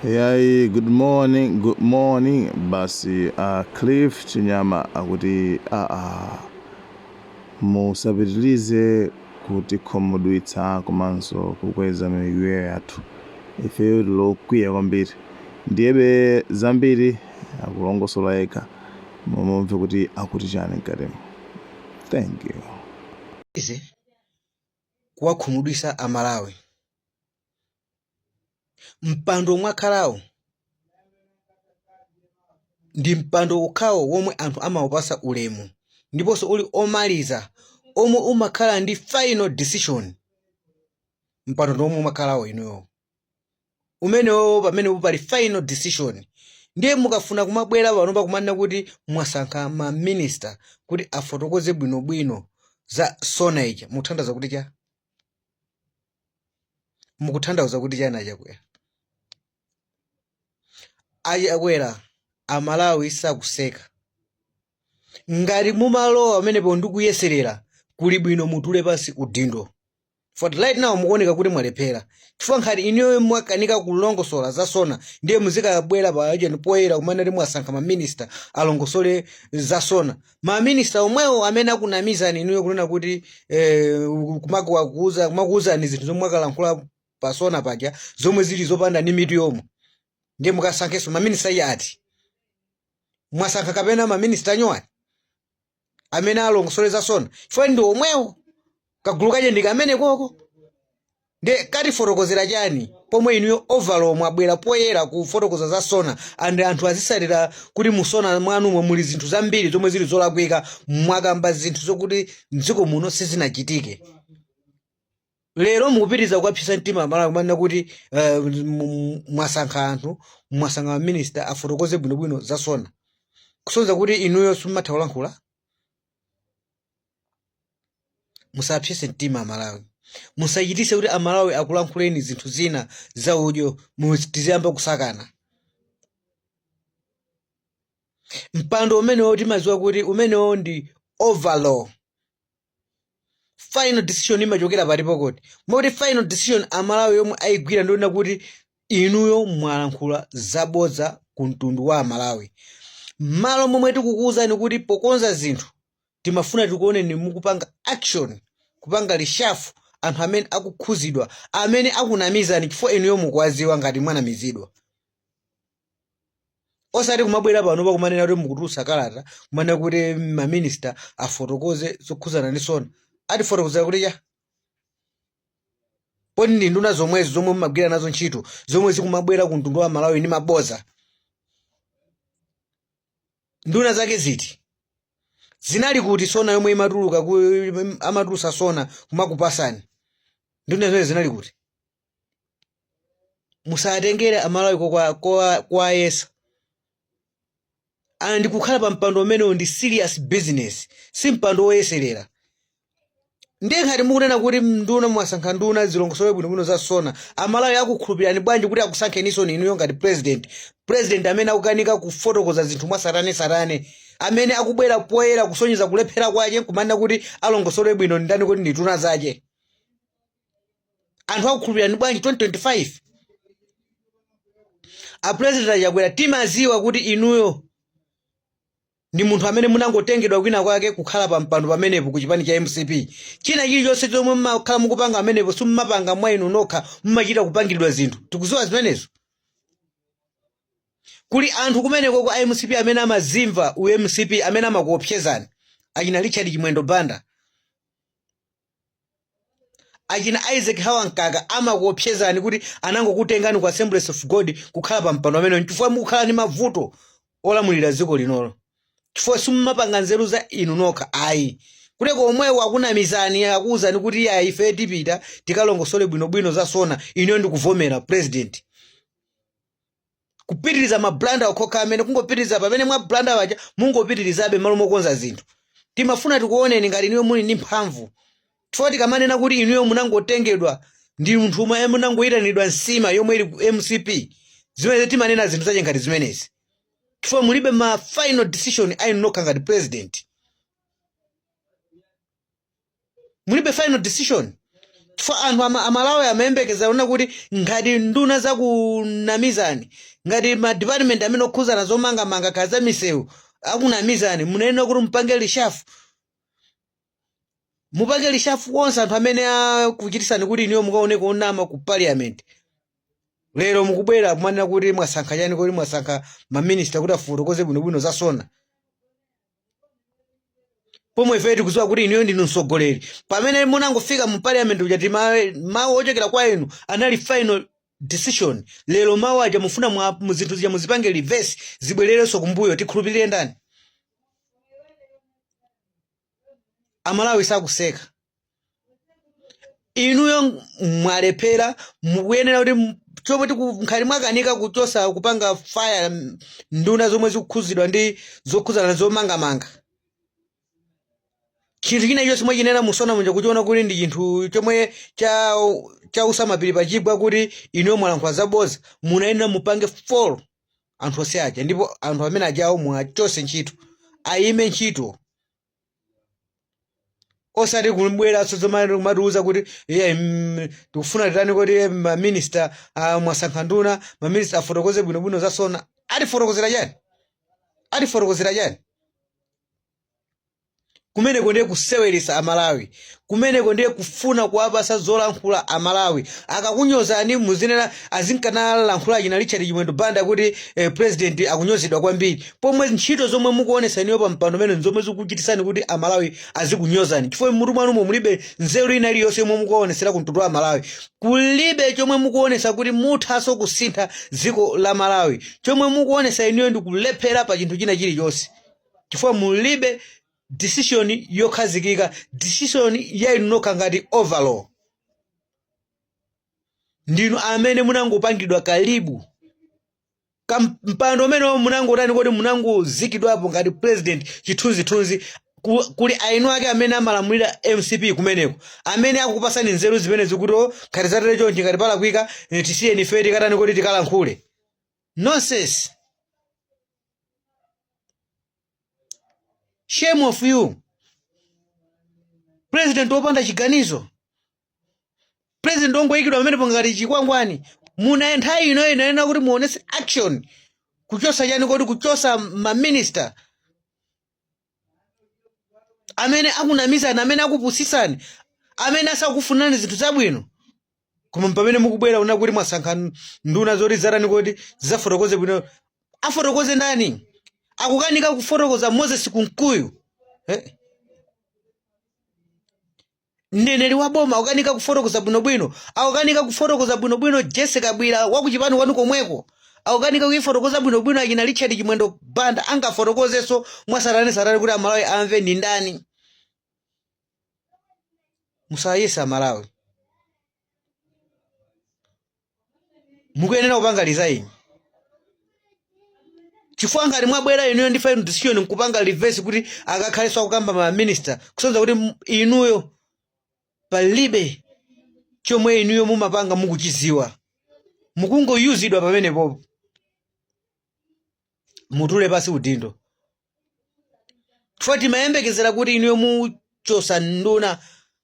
Hey, good morning. Basi Cliff Chinyama akuti musapitilize kuti khomodwitsa komanso kukweza miyoyo yathu. Ife lokwiya kwambiri. Ndiyebe zambiri akulongosola yekha. Mumve kuti akuti chani mkatimo. Thank you. Izi kuwakhumudwitsa Amalawi. Mpando mwakhalawo ndi mpando okhawo womwe anthu amawupasa ulemu ndiponso uli omaliza omwe umakhala ndi final decision. Mpando ndiwomwe umakhalawo inuyo umenewo pamene pali final decision ndiye mukafuna kumabwera pano pakumanena kuti mwasankha ma minister kuti afotokoze bwinobwino za SONA ija mukuthandiza kuti cha mukuthandiza kuti chani achakwera achakwera Amalawi sakuseka ngati mumalowa amenepo ndikuyeserera kuli bwino mutule pasi udindo for right now mukuoneka kuti mwalephera chifukwa nkhati inuyo mwakanika kulongosola za SONA ndiye muzikabwera pa agent poyera kumene mwasankha ma minister alongosole za SONA ma minister omwewo amene akunamizani inuyo kunena kuti kumakuuzani zinthu zomwe mwakalankhula pa SONA paja zomwe zili zopanda ndi mitu yomwe ndiye mukasankheso ma minister yati mwasankha kapena ma minister nyowani amene alongosole za SONA chifukwa ndi omwewo kagulu kaje ndi kamene koko nde kati fotokozera chani pomwe inuyo overall mwabwera poyera ku fotokoza za SONA andi anthu azisalira kuti mu SONA mwanumo muli zinthu zambiri zomwe zili zolakwika mwakamba zinthu zokuti mdziko muno sizinachitike. Lero mukupitiriza kuwapsitsa mtima Amalawi kumanena kuti mwasankha anthu mwasankha minister afotokoze bwinobwino za SONA kusonyeza kuti inuyo simumatha kulankhula. Musapsitse mtima Amalawi, musachititse kuti Amalawi akulankhuleni zinthu zina za udyo muziyamba kusakana. Mpando umenewo timadziwa kuti umenewo ndi overlaw. Final decision imachokera palipo kuti moti final decision Amalawi yomwe ayigwira ndiona kuti inuyo mwalankhula zabodza ku mtundu wa Amalawi. Malo momwe tikukuwuzani kuti pokonza zinthu timafuna tikuoneni mukupanga action kupanga lishafu anthu amene akukhuzidwa amene akunamizani chifukwa inuyo mukuwadziwa ngati mwanamizidwa. Osati kumabwera pano pakumanena kuti mukutulutsa kalata kumanena kuti ma minister afotokoze zokhuzana ndi SONA ati fotokozera kuti cha poni ndi nduna zomwezi zomwe mumagwira nazo ntchito zomwe zikumabwera ku mtundu wa Malawi ndi maboza. Nduna zake ziti zinali kuti SONA yomwe imatuluka amatulutsa SONA kumakupasani nduna zomwe zinali kuti. Musatengere Amalawi kwa yesa andi kukhala pa mpando umenewo ndi serious business si mpando woyeserera. Ndiye ngati mukunena kuti nduna mwasankha nduna zilongosole bwinobwino za SONA Amalawi akukhulupirani bwanji kuti akusankheniso inuyo ngati president amene akukanika kufotokoza zinthu mwasatane amene akubwera poyera kusonyeza kulephera kwake kumanena kuti alongosole bwino ndani kuti ndituna zache. Anthu akukhulupirani bwanji 2025 a president achakwera timaziwa kuti inuyo ndi munthu amene munangotengedwa kwina kwake kukhala pa mpando pamenepo ku chipani cha MCP. China chilichonse chomwe mmakhala mukupanga amenepo simmapanga mwa inu nokha mmachita kupangidwa zinthu tikuziwa zimenezo. Kuli anthu kumeneko kwa MCP amene amazimva u MCP amene amakuopsezani achina Richard Chimwendo Banda achina Isaac Hawankaka amakuopsezani kuti anangokutengani ku Assemblies of God kukhala pa mpando amene chifukwa mukukhala ndi mavuto olamulira dziko linolo chifukwa simmapanga nzeru za inu nokha ayi kuleko omwewo akunamizani akuwuzani kuti ife tipita tikalongosole bwinobwino za SONA iniyo ndikuvomera president kupitiriza mablanda okhoka amene kungopitiriza pamene mwa blanda waja mungopitirizabe malo mokonza zinthu. Timafuna tikuoneni ngati iniyo muli ndi mphamvu chifukwa tikamanena kuti inuyo munangotengedwa ndi munthu umwe munangoyitanidwa nsima yomwe ili ku MCP zimene timanena zinthu zache ngati zimenezi chifukwa mulibe ma final decision ayi nokha ngati president mulibe final decision chifukwa anthu amalawi amayembekeza ona kuti ngati nduna zakunamizani ngati ma department amene okhuzana zomangamanga kaza misewu akunamizani munayenera kuti mupange lishafu mupange lishafu onse anthu amene akuchitisani kuti iniyo mukaoneka onama ku parliament. Lero mukubwera kumanena kuti mwasankha chani kuti mwasankha maminista kuti afotokoze bwinobwino za sona. Pomwe ife tikudziwa kuti iniyo ndinu mtsogoleri. Pamene munangofika mu parliament uchati mawu ochokera kwa inu anali final decision. Lero mawu aja mufuna muzinthu zija muzipange reverse zibwererenso kumbuyo tikhulupirire ndani. Amalawi sakuseka. Inuyo mwalephera mukuyenera kuti chomwe nkhali mwakanika kuchosa kupanga fire nduna zomwe zikukhuzidwa ndi zokhuzana zomangamanga. Chinthu china icho chomwe chinena musona munja kuchiona kuti ndi chinthu chomwe cha usamapiri pachigwa kuti inuyo mwalankhula zabodza munayenera mupange fall anthu onse aja ndipo anthu amene ajawo mwachose ntchito ayime ntchito. Osati kubwera sozomani kumatiuza kuti tikufuna titani kuti maminista mwasankha nduna maminista afotokoze bwinobwino za sona. Atifotokozera chani? Kumeneko ndiye kuseweresa Amalawi. Kumeneko ndiye kufuna kuwapasa zolankhula Amalawi. Akakunyozani muzinena azinkana lankhula china Richard Chimwendo Banda kuti president akunyozedwa kwambiri. Pomwe ntchito zomwe mukuonesa iniyo pa mpando mene zomwe zikuchitisani kuti Amalawi azikunyozani. Chifukwa mutu mwanumo mulibe nzeru ina iliyonse yomwe mukuonesera kumtundu wa Malawi. Kulibe chomwe mukuonesa kuti muthaso kusintha dziko la Malawi. Chomwe mukuonesa iniyo ndi kulephera pa chinthu china chilichonse. Chifukwa mulibe decision yokhazikika, decision ya inoka ngati overlaw. Ndinu amene munangopangidwa kalibu. Mpando amene munangotani kuti munangozikidwapo ngati president chithunzithunzi kuli ainu ake amene amalamulira MCP kumeneko. Amene akukupasani nzeru zimene zikuti khati zatere chonchi ngati palakwika tisiyeni ife tikatani kuti tikalankhule. Nonsense. Shame of you. President opanda chiganizo. President ongoyikidwa amene pangati chikwangwani. Muna nthawi ino inayena kuti muonese action. Kuchosa chani kuti kuchosa maminista. Amene akunamizani, amene akupusisani, amene asakufunani zinthu zabwino. Koma pamene mukubwera una kuti mwasankha nduna zoti zarani kuti zizafotokoze bwino. Afotokoze ndani? Akukanika kufotokoza Moses Kunkuyu. Mneneri wa boma akukanika kufotokoza bwinobwino. Akukanika kufotokoza bwinobwino Jessica Bwira wakuchipani kwanu komweko. Akukanika kufotokoza bwinobwino akina Richard Chimwendo Banda angafotokozeso mwasarane kuti Amalawi amve ndi ndani. Musayesa Amalawi. Mukuyenera kupanga resign. Chifukwa ngati mwabwera inuyo ndi final decision nkupanga reverse kuti akakhaleso akukamba ma minister kusonza kuti inuyo palibe chomwe inuyo mumapanga mukuchiziwa. Mukungo useidwa pamene popo. Mutule pasi udindo. Chifukwa timayembekezera kuti inuyo muchosa nduna.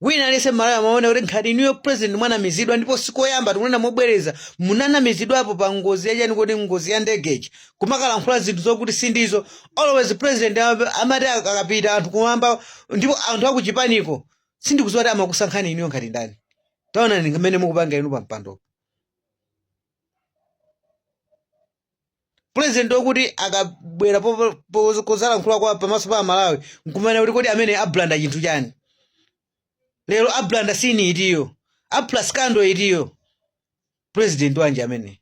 Wina alese Malawi amaona kuti ngati inuyo president mwanamizidwa ndipo sikoyamba tikunena mobwereza munanamizidwapo pa ngozi yachani kuti ngozi ya ndegechi kumakalankhula zinthu zokuti sindizo. Always president amati akapita anthu kumwamba ndipo anthu akuchipaniko sindikudziwa kuti amakusankhani inuyo ngati ndani. Taona ni ngamene mukupanga inu pa mpando. President okuti akabwera pozalankhula kwa pamaso pa Malawi nkumana kuti kodi amene ablanda chinthu chani. Lero ablanda sini itiyo. Apla scandal itiyo. President wanje amene.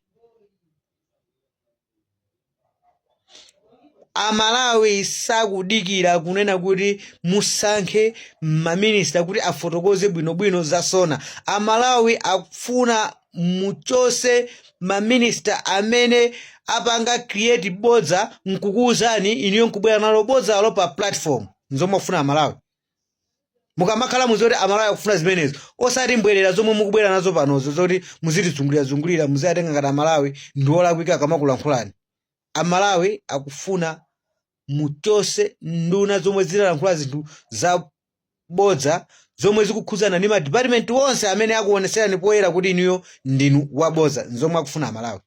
Amalawi sakudikira kunena kuti musankhe maminista kuti afotokoze bwinobwino za sona. Amalawi akufuna muchose maminista amene apanga create bodza nkukuuzani iniyo nkubwera nalo bodza alo pa platform. Nzomwe afuna Amalawi. Mukamakhala muzoti Amalawi akufuna zimenezo. Osati mbwerera zomwe mukubwera nazo panozo zoti muzitizungulira muziatenga ngati Amalawi ndiwolakwika kamakulankhulani. Amalawi akufuna muchose nduna zomwe zilalankhula zinthu za bodza zomwe zikukhuzana ndi ma department onse amene akuoneserani poyera kuti inuyo ndinu waboza nzomwe akufuna Malawi.